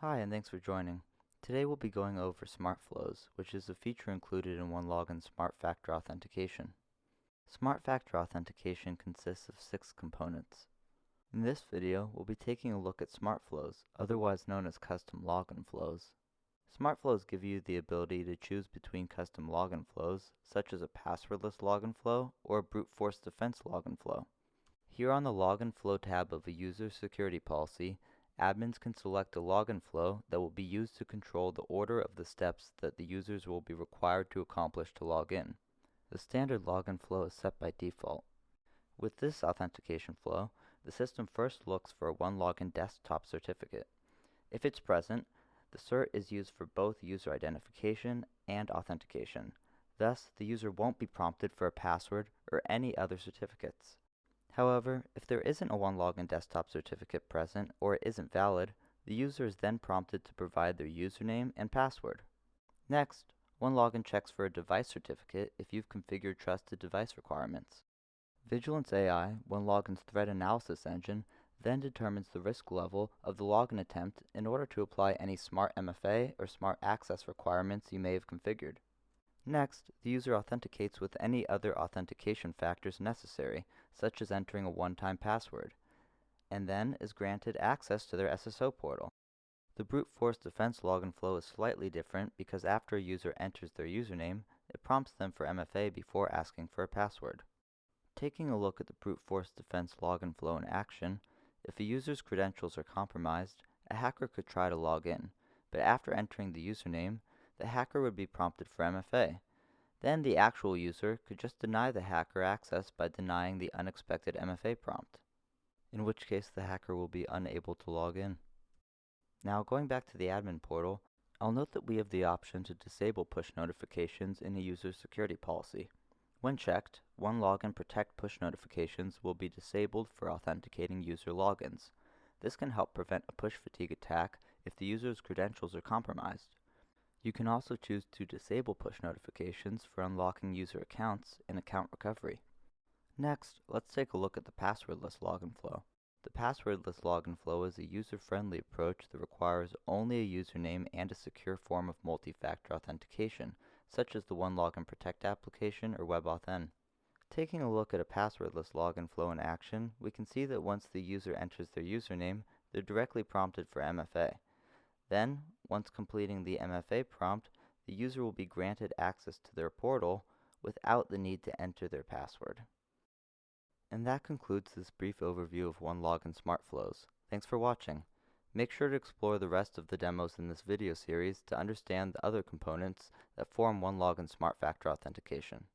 Hi, and thanks for joining. Today we'll be going over Smart Flows, which is a feature included in OneLogin's Smart Factor Authentication. Smart Factor Authentication consists of 6 components. In this video, we'll be taking a look at Smart Flows, otherwise known as custom login flows. Smart Flows give you the ability to choose between custom login flows, such as a passwordless login flow or a brute force defense login flow. Here on the Login Flow tab of a user's security policy, admins can select a login flow that will be used to control the order of the steps that the users will be required to accomplish to log in. The standard login flow is set by default. With this authentication flow, the system first looks for a OneLogin desktop certificate. If it's present, the cert is used for both user identification and authentication. Thus, the user won't be prompted for a password or any other certificates. However, if there isn't a OneLogin desktop certificate present or it isn't valid, the user is then prompted to provide their username and password. Next, OneLogin checks for a device certificate if you've configured trusted device requirements. Vigilance AI, OneLogin's threat analysis engine, then determines the risk level of the login attempt in order to apply any smart MFA or smart access requirements you may have configured. Next, the user authenticates with any other authentication factors necessary, such as entering a one-time password, and then is granted access to their SSO portal. The brute force defense login flow is slightly different because after a user enters their username, it prompts them for MFA before asking for a password. Taking a look at the brute force defense login flow in action, if a user's credentials are compromised, a hacker could try to log in, but after entering the username, the hacker would be prompted for MFA. Then the actual user could just deny the hacker access by denying the unexpected MFA prompt, in which case the hacker will be unable to log in. Now going back to the admin portal, I'll note that we have the option to disable push notifications in a user's security policy. When checked, OneLogin Protect push notifications will be disabled for authenticating user logins. This can help prevent a push fatigue attack if the user's credentials are compromised. You can also choose to disable push notifications for unlocking user accounts in account recovery. Next, let's take a look at the passwordless login flow. The passwordless login flow is a user-friendly approach that requires only a username and a secure form of multi-factor authentication, such as the OneLogin Protect application or WebAuthn. Taking a look at a passwordless login flow in action, we can see that once the user enters their username, they're directly prompted for MFA. Then, once completing the MFA prompt, the user will be granted access to their portal without the need to enter their password. And that concludes this brief overview of OneLogin Smart Flows. Thanks for watching. Make sure to explore the rest of the demos in this video series to understand the other components that form OneLogin Smart Factor Authentication.